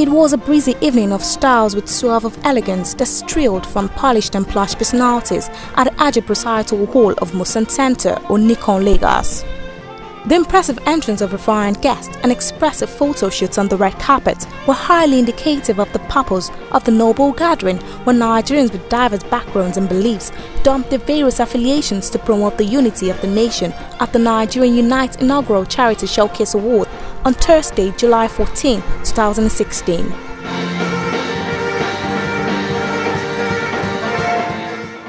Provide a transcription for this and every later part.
It was a breezy evening of styles with suave of elegance that strilled from polished and plush personalities at the Ajib Recital Hall of Musan Center, Onikon, Lagos. The impressive entrance of refined guests and expressive photo shoots on the red carpet were highly indicative of the purpose of the noble gathering, where Nigerians with diverse backgrounds and beliefs dumped their various affiliations to promote the unity of the nation at the Nigerian Unite Inaugural Charity Showcase Award on Thursday, July 14, 2016.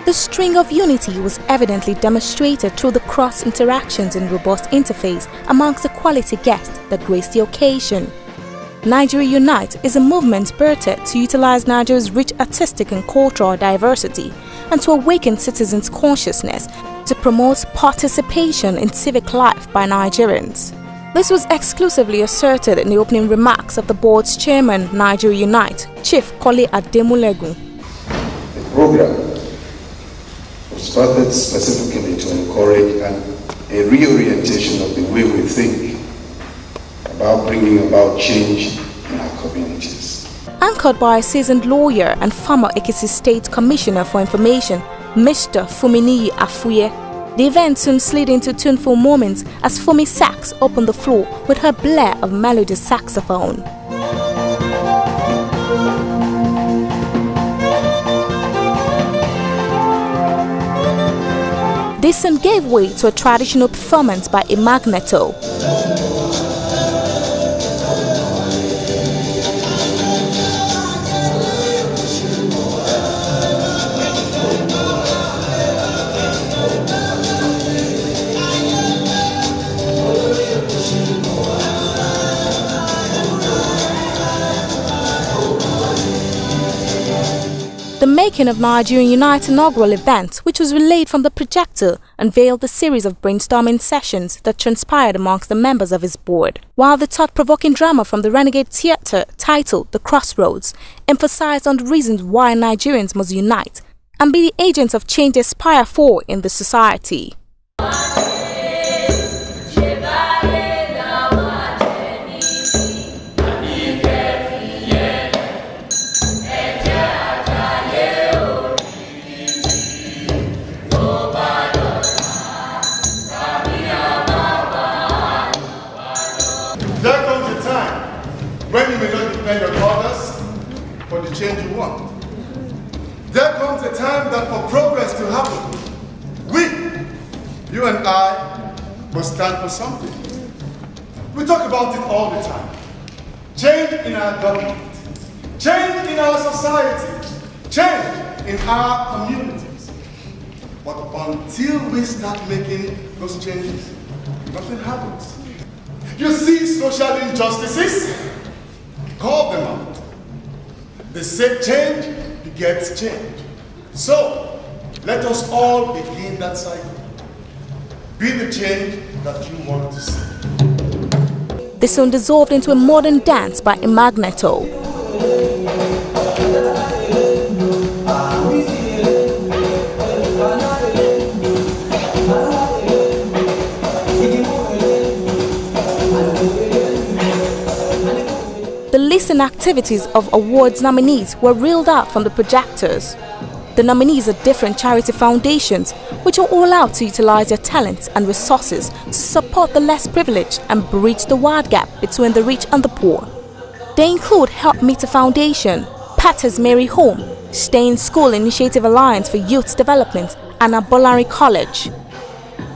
The string of unity was evidently demonstrated through the cross-interactions and robust interface amongst the quality guests that graced the occasion. Nigeria Unite is a movement birthed to utilize Nigeria's rich artistic and cultural diversity and to awaken citizens' consciousness to promote participation in civic life by Nigerians. This was exclusively asserted in the opening remarks of the board's chairman, Nigeria Unite, Chief Kole Ademulegun. The program started specifically to encourage a reorientation of the way we think about bringing about change in our communities. Anchored by a seasoned lawyer and former Ekiti State Commissioner for Information, Mr. Fuminiyi Afuye, the event soon slid into tuneful moments as Fumi Sax opened the floor with her blare of melodious saxophone. This soon gave way to a traditional performance by a magneto. The making of Nigerian Unite inaugural event, which was relayed from the projector, unveiled a series of brainstorming sessions that transpired amongst the members of his board, while the thought-provoking drama from the Renegade Theatre, titled The Crossroads, emphasized on the reasons why Nigerians must unite and be the agents of change they aspire for in the society. There comes a time when you may not depend on others for the change you want. There comes a time that for progress to happen, you and I, must stand for something. We talk about it all the time. Change in our government, change in our society, change in our communities. But until we start making those changes, nothing happens. You see social injustices, call them out. They say change begets change. So, let us all begin that cycle. Be the change that you want to see. This soon dissolved into a modern dance by a magneto. The lists and activities of awards nominees were reeled out from the projectors. The nominees are different charity foundations, which are all out to utilize their talents and resources to support the less privileged and bridge the wide gap between the rich and the poor. They include Help Meter Foundation, Patter's Mary Home, Stay in School Initiative Alliance for Youth Development, and Abolari College.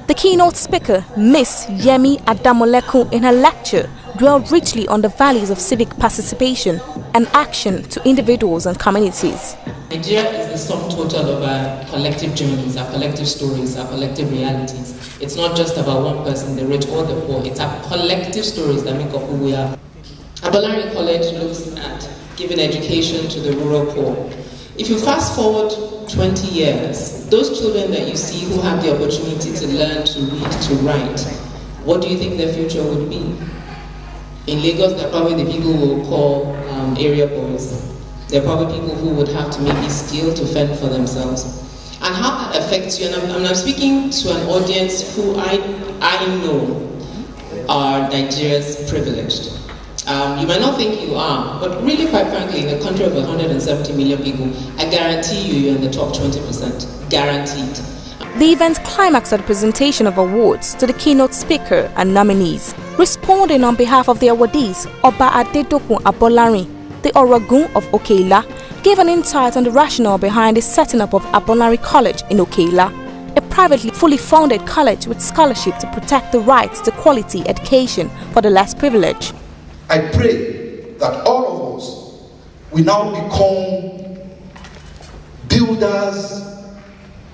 The keynote speaker, Miss Yemi Adamolekun, in her lecture, dwelled richly on the values of civic participation and action to individuals and communities. Nigeria is the sum total of our collective journeys, our collective stories, our collective realities. It's not just about one person, the rich or the poor. It's our collective stories that make up who we are. Abolari College looks at giving education to the rural poor. If you fast forward 20 years, those children that you see who have the opportunity to learn, to read, to write, what do you think their future would be? In Lagos, they're probably the people we'll call area boys. They're probably people who would have to maybe steal to fend for themselves. And how that affects you, and I'm speaking to an audience who I know are Nigeria's privileged. You might not think you are, but really, quite frankly, in a country of 170 million people, I guarantee you're in the top 20%. Guaranteed. The event climaxed at the presentation of awards to the keynote speaker and nominees. Responding on behalf of the awardees, Oba Adedokun Abolarin, the Orogun of Okeila, gave an insight on the rationale behind the setting up of Abolarin College in Okeila, a privately fully funded college with scholarship to protect the rights to quality education for the less privileged. I pray that all of us will now become builders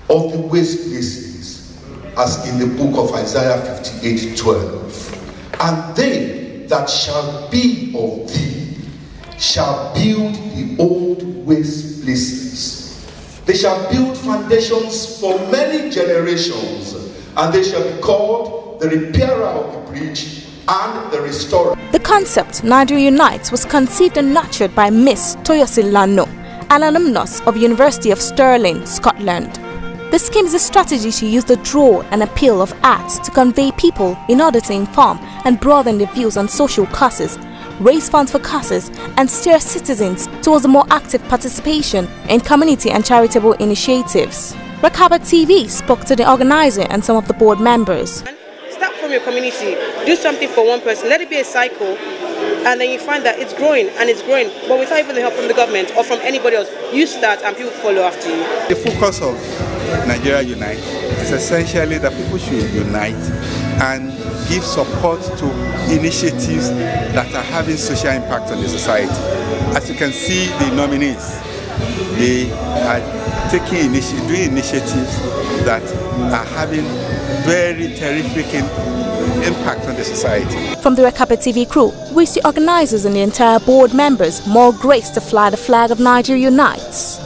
of the waste places, as in the book of Isaiah 58:12. And they that shall be of thee shall build the old waste places. They shall build foundations for many generations, and they shall be called the repairer of the breach and the restorer. The concept Nigeria Unites was conceived and nurtured by Miss Toyosi Lano, an alumnus of University of Stirling, Scotland. The scheme is a strategy to use the draw and appeal of arts to convey people in order to inform and broaden their views on social causes, raise funds for causes, and steer citizens towards a more active participation in community and charitable initiatives. Rakaba TV spoke to the organizer and some of the board members. Start from your community, do something for one person, let it be a cycle, and then you find that it's growing and it's growing, but without even the help from the government or from anybody else. You start and people follow after you. The focus of Nigeria Unite is essentially that people should unite and give support to initiatives that are having social impact on the society. As you can see, the nominees, they are doing initiatives that are having very terrific impact on the society. From the Rakaba TV crew, we wish the organizers and the entire board members more grace to fly the flag of Nigeria Unites.